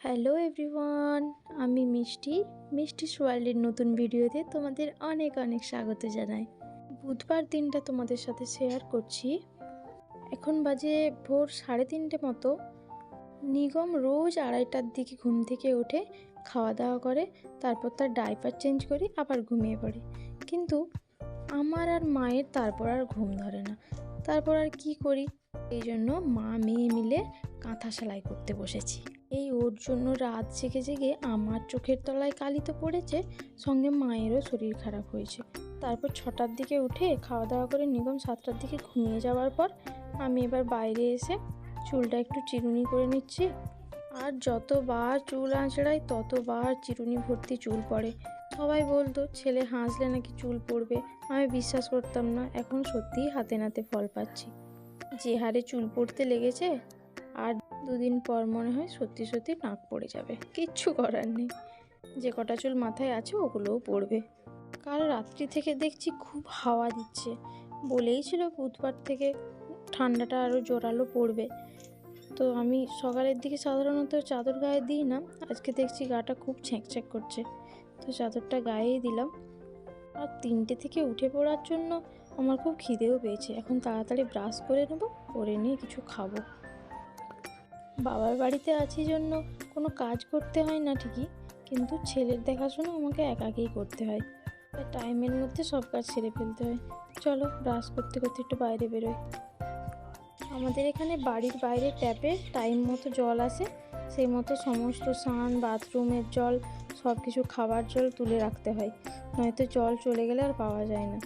Hello everyone, আমি মিষ্টি ওয়ার্ল্ডের নতুন ভিডিওতে তোমাদের অনেক অনেক স্বাগত জানাই। বুধবার দিনটা তোমাদের সাথে শেয়ার করছি। এখন বাজে ভোর 3:30 মতো। নিগম রোজ 2:30টার দিকে ঘুম থেকে ওঠে, খাওয়া দাওয়া করে, তারপর তার ডাইপার চেঞ্জ করি, আবার ঘুমিয়ে পড়ে। কিন্তু আমার আর মায়ের তারপর আর ঘুম ধরে না। তারপর আর কি করি, এই জন্য মা মেয়ে মিলে কাঁথা সেলাই করতে বসেছি। এই ওর জন্য রাত জেগে জেগে আমার চোখের তলায় কালি তো পড়েছে, সঙ্গে মায়েরও শরীর খারাপ হয়েছে। তারপর 6টার দিকে উঠে খাওয়া দাওয়া করে নিগম 7টার দিকে ঘুমিয়ে যাওয়ার পর আমি এবার বাইরে এসে চুলটা একটু চিরুনি করে নিচ্ছি। আর যতবার চুল আঁচড়াই ততবার চিরুনি ভর্তি চুল পড়ে। সবাই বলতো ছেলে হাসলে নাকি চুল পড়বে, আমি বিশ্বাস করতাম না। এখন সত্যিই হাতে নাতে ফল পাচ্ছি। যে হারে চুল পড়তে লেগেছে, আর 2 দিন পর মনে হয় সত্যি সত্যি নাক পড়ে যাবে। কিচ্ছু করার নেই, যে কটা চুল মাথায় আছে ওগুলোও পড়বে। কাল রাত্রি থেকে দেখছি খুব হাওয়া দিচ্ছে, বলেই ছিল বুধবার থেকে ঠান্ডাটা আরও জোরালো পড়বে। তো আমি সকালের দিকে সাধারণত চাদর গায়ে দিই না, আজকে দেখছি গাটা খুব ছ্যাঁকছ্যাঁক করছে, তো চাদরটা গায়েই দিলাম। আর 3টে থেকে উঠে পড়ার জন্য আমার খুব খিদেও পেয়েছে। এখন তাড়াতাড়ি ব্রাশ করে নেবো, করে নিয়ে কিছু খাবো। বাবার বাড়িতে আছি জন্য কোনো কাজ করতে হয় না ঠিকই, কিন্তু ছেলের দেখাশোনা আমাকে একাকেই করতে হয়। তাই টাইমের মধ্যে সব কাজ সেরে ফেলতে হয়। চলো ব্রাশ করতে করতে একটু বাইরে বেরোই। আমাদের এখানে বাড়ির বাইরে ট্যাপে টাইম মতো জল আসে, সেই মতো সমস্ত স্নান, বাথরুমের জল, সব কিছু, খাবার জল তুলে রাখতে হয়, নয়তো জল চলে গেলে আর পাওয়া যায় না।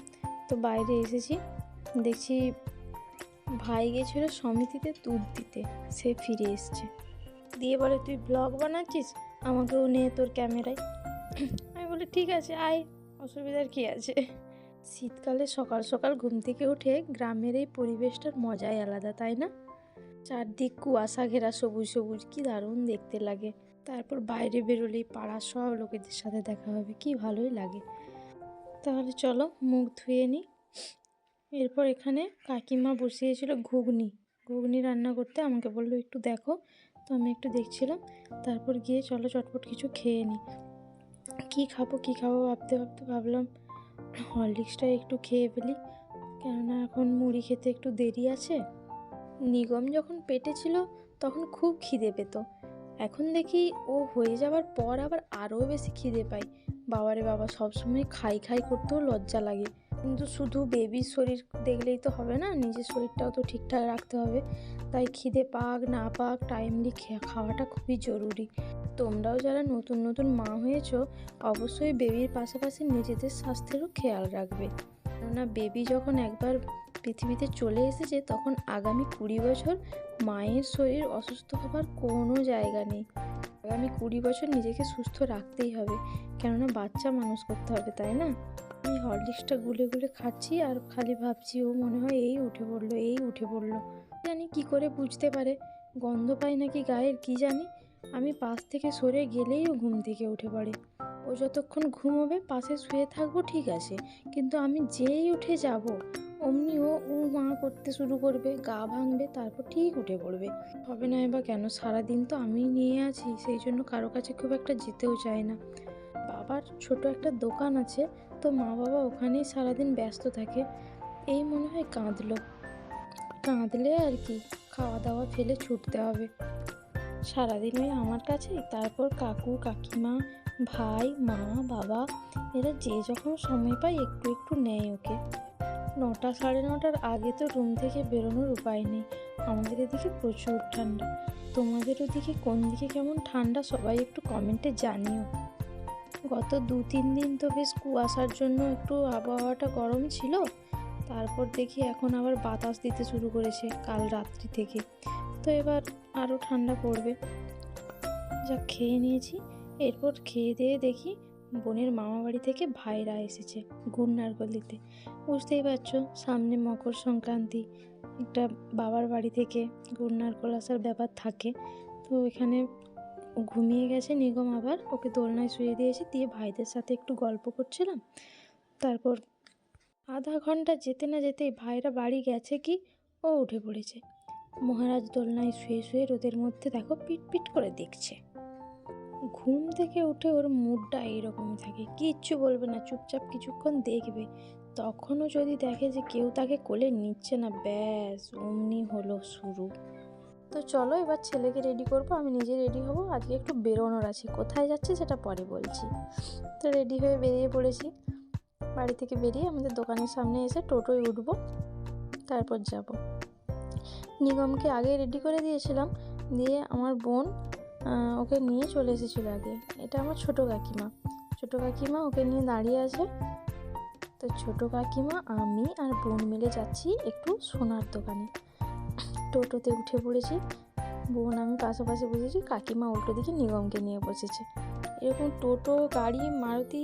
তো বাইরে এসেছি, দেখছি ভাই গেছিলো সমিতিতে দুধ দিতে, সে ফিরে এসছে। দিয়ে বলে, তুই ব্লগ বানাচ্ছিস, আমাকেও নে তোর ক্যামেরায়। আমি বলি ঠিক আছে আয়, অসুবিধার কি আছে। শীতকালে সকাল সকাল ঘুম থেকে উঠে গ্রামের এই পরিবেশটার মজাই আলাদা, তাই না? চারদিক কুয়াশা ঘেরা, সবুজ সবুজ, কি দারুণ দেখতে লাগে। তারপর বাইরে বেরোলেই পাড়ার সব লোকেদের সাথে দেখা হবে, কি ভালোই লাগে। তাহলে চলো মুখ ধুয়ে নিই। এরপর এখানে কাকিমা বসিয়েছিল ঘুগনি রান্না করতে, আমাকে বললো একটু দেখো, তো আমি একটু দেখছিলাম। তারপর গিয়ে চলো চটপট কিছু খেয়ে নিই। কী খাবো ভাবতে ভাবতে ভাবলাম হরলিক্সটা একটু খেয়ে ফেলি, কেননা এখন মুড়ি খেতে একটু দেরি আছে। নিগম যখন পেটে ছিল তখন খুব খিদে পেত, এখন দেখি ও হয়ে যাওয়ার পর আবার আরও বেশি খিদে পায়। বাবারে বাবা, সবসময় খাই খাই করতেও লজ্জা লাগে। কিন্তু শুধু বেবির শরীর দেখলেই তো হবে না, নিজের শরীরটাও তো ঠিকঠাক রাখতে হবে। তাই খিদে পাক না পাক টাইমলি খাওয়াটা খুবই জরুরি। তোমরাও যারা নতুন নতুন মা হয়েছো, অবশ্যই বেবির পাশাপাশি নিজেদের স্বাস্থ্যেরও খেয়াল রাখবে, কেননা বেবি যখন একবার পৃথিবীতে চলে এসেছে তখন আগামী 20 বছর মায়ের শরীর অসুস্থ হবার কোনো জায়গা নেই। আগামী 20 বছর নিজেকে সুস্থ রাখতেই হবে, কেননা বাচ্চা মানুষ করতে হবে, তাই না? আমি হরলিক্সটা গুলে গুলে খাচ্ছি আর খালি ভাবছি ও মনে হয় এই উঠে পড়লো। জানি কি করে বুঝতে পারে, গন্ধ পাই নাকি গায়ের কি জানি। আমি পাশ থেকে সরে গেলেই ও ঘুম থেকে উঠে পড়ে। ও যতক্ষণ ঘুমোবে পাশে শুয়ে থাকবো ঠিক আছে, কিন্তু আমি যেই উঠে যাব অমনি ও মা করতে শুরু করবে, গা ভাঙবে, তারপর ঠিক উঠে পড়বে। হবে না এবার কেন, সারাদিন তো আমি নিয়ে আছি, সেই জন্য কারো কাছে খুব একটা যেতেও চায় না। বাবার ছোট একটা দোকান আছে, তো মা বাবা ওখানেই সারাদিন ব্যস্ত থাকে। এই মনে হয় কাঁদলে আর কি, খাওয়া দাওয়া ফেলে ছুটতে হবে সারাদিন ওই আমার কাছেই। তারপর কাকু কাকিমা, ভাই, মা, বাবা, এরা যে যখন সময় পায় একটু একটু নেয় ওকে। 9টা 9:30টার আগে তো রুম থেকে বেরোনোর উপায় নেই। আমাদের এদিকে প্রচুর ঠান্ডা। তোমাদের ওদিকে কোন দিকে কেমন ঠান্ডা সবাই একটু কমেন্টে জানিও। গত 2-3 দিন তো বেশ কুয়াশার জন্য একটু আবহাওয়াটা গরম ছিল, তারপর দেখি এখন আবার বাতাস দিতে শুরু করেছে কাল রাত্রি থেকে, তো এবার আরও ঠান্ডা পড়বে। যা খেয়ে নিয়েছি, এরপর খেয়ে দিয়ে দেখি বোনের মামা বাড়ি থেকে ভাইরা এসেছে গুড় নারকেল দিতে। বুঝতেই পারছো সামনে মকর সংক্রান্তি, একটা বাবার বাড়ি থেকে গুড় নারকেল আসার ব্যাপার থাকে। তো এখানে ঘুমিয়ে গেছে নিগম, আবার ওকে দোলনায় শুয়ে দিয়েছি, দিয়ে ভাইদের সাথে একটু গল্প করছিলাম। তারপর আধা ঘন্টা যেতে না যেতেই ভাইরা বাড়ি গেছে কি ও উঠে পড়েছে। মহারাজ দোলনায় শুয়ে শুয়ে রোদের মধ্যে দেখো পিট পিট করে দেখছে। ঘুম থেকে উঠে ওর মুডটা এইরকমই থাকে, কিচ্ছু বলবে না, চুপচাপ কিছুক্ষণ দেখবে। তখনও যদি দেখে যে কেউ তাকে কোলে নিচ্ছে না, ব্যাস অমনি হলো শুরু। তো চলো এবার ছেলেকে রেডি করবো, আমি নিজে রেডি হব, আজকে একটু বেরোনোর আছে, কোথায় যাচ্ছি সেটা পরে বলছি। তো রেডি হয়ে বেরিয়ে পড়েছি। বাড়ি থেকে বেরিয়ে আমাদের দোকানের সামনে এসে টোটোয় উঠবো, তারপর যাব। নিগমকে আগে রেডি করে দিয়েছিলাম, দিয়ে আমার বোন ওকে নিয়ে চলে এসেছিলো আগে। এটা আমার ছোটো কাকিমা ওকে নিয়ে দাঁড়িয়ে আছে। তো ছোটো কাকিমা, আমি আর বোন মিলে যাচ্ছি একটু সোনার দোকানে। টোটোতে উঠে পড়েছি, বোন আমি পাশাপাশি বসেছি, কাকিমা উল্টো দিকে নিগমকে নিয়ে বসেছে। এরকম টোটো, গাড়ি, মারুতি,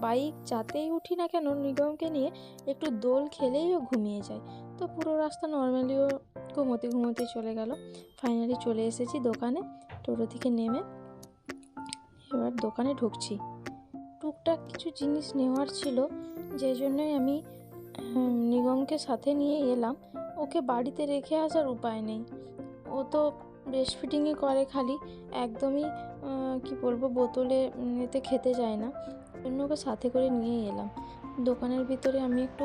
বাইক যাতেই উঠি না কেন নিগমকে নিয়ে একটু দোল খেলেই ও ঘুমিয়ে যায়। তো পুরো রাস্তা নর্মালিও ঘুমোতে চলে গেল। ফাইনালি চলে এসেছি দোকানে, টোটো থেকে নেমে এবার দোকানে ঢুকছি। টুকটাক কিছু জিনিস নেওয়ার ছিল, যে জন্যই আমি নিগমকে সাথে নিয়ে এলাম। ওকে বাড়িতে রেখে আসার উপায় নেই, ও তো ব্রেস্ট ফিডিংই করে, খালি একদমই কি বলবো বোতলে এতে খেতে যায় না, জন্য ওকে সাথে করে নিয়ে এলাম। দোকানের ভিতরে আমি একটু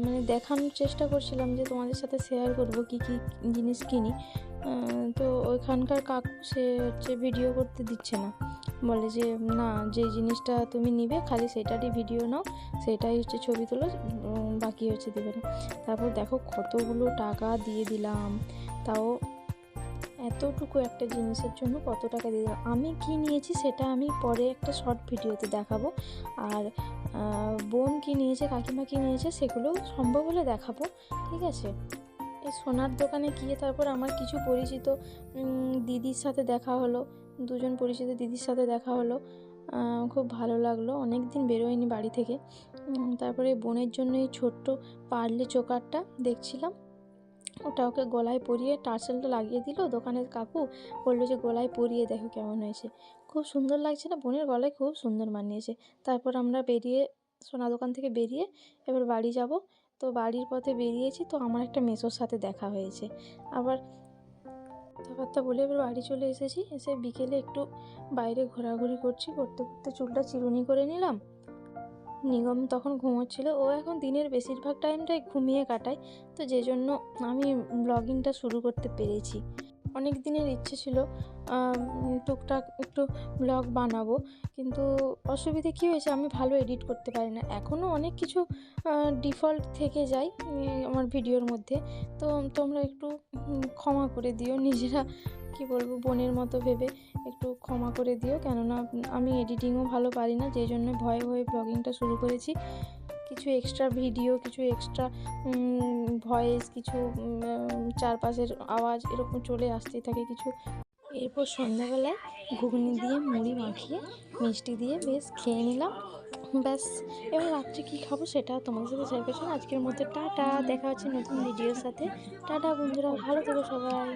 মানে দেখানোর চেষ্টা করছিলাম যে তোমাদের সাথে শেয়ার করব কী কী জিনিস কিনি। তো ওইখানকার কাকু সে হচ্ছে ভিডিও করতে দিচ্ছে না, বলে যে না, যে জিনিসটা তুমি নিবে খালি সেটারই ভিডিও নাও, সেটাই হচ্ছে ছবি তোলো, বাকি হচ্ছে দেবে না। তারপর দেখো কতগুলো টাকা দিয়ে দিলাম, তাও এতটুকু একটা জিনিসের জন্য কত টাকা দিয়ে দিলাম। আমি কি নিয়েছি সেটা আমি পরে একটা শর্ট ভিডিওতে দেখাবো, আর বোন কি নিয়েছে, কাকিমা কি নিয়েছে সেগুলো সম্ভব হলে দেখাবো, ঠিক আছে। এই সোনার দোকানে গিয়ে তারপর আমার কিছু পরিচিত দিদির সাথে দেখা হলো, দুজন পরিচিত দিদির সাথে দেখা হলো, খুব ভালো লাগলো, অনেক দিন বেরোয়নি বাড়ি থেকে। তারপরে বোনের জন্য এই ছোট্ট পার্লে চোকারটা দেখছিলাম, ওটা ওকে গলায় পরিয়ে টার্সেলটা লাগিয়ে দিল দোকানের কাকু, বললো যে গলায় পরিয়ে দেখো কেমন হয়েছে, খুব সুন্দর লাগছে না, বোনের গলায় খুব সুন্দর মানিয়েছে। তারপর আমরা বেরিয়ে সোনা দোকান থেকে বেরিয়ে এবার বাড়ি যাব। তো বাড়ির পথে বেরিয়েছি, তো আমার একটা মেসোর সাথে দেখা হয়েছে, আবার কথাবার্তা বলে এবার বাড়ি চলে এসেছি। এসে বিকেলে একটু বাইরে ঘোরাঘুরি করতে চুলটা চিরুনি করে নিলাম। নিগম তখন ঘুমোচ্ছিল, ও এখন দিনের বেশিরভাগ টাইমটাই ঘুমিয়ে কাটায়, তো যে জন্য আমি ব্লগিংটা শুরু করতে পেরেছি। অনেক দিনের ইচ্ছে ছিল টুকটাক একটু ব্লগ বানাবো, কিন্তু অসুবিধে কী হয়েছে, আমি ভালো এডিট করতে পারি না, এখনও অনেক কিছু ডিফল্ট থেকে যায় আমার ভিডিওর মধ্যে। তো তোমরা একটু ক্ষমা করে দিও, নিজেরা কি বলবো বোনের মতো ভেবে একটু ক্ষমা করে দিও, কেননা আমি এডিটিংও ভালো পারি না, যেই জন্য ভয়ে ব্লগিংটা শুরু করেছি। কিছু এক্সট্রা ভিডিও, কিছু এক্সট্রা ভয়েস, কিছু চারপাশের আওয়াজ এরকম চলে আসতেই থাকে কিছু। এরপর সন্ধ্যাবেলায় ঘুগনি দিয়ে মুড়ি মাখিয়ে মিষ্টি দিয়ে বেশ খেয়ে নিলাম, ব্যাস। এবার রাত্রে কী খাবো সেটা তোমাদের সাথে শেয়ার করছি। আজকের মধ্যে টাটা, দেখা হচ্ছে নতুন ভিডিওর সাথে। টাটা বন্ধুরা, ভালো থেকো সবাই।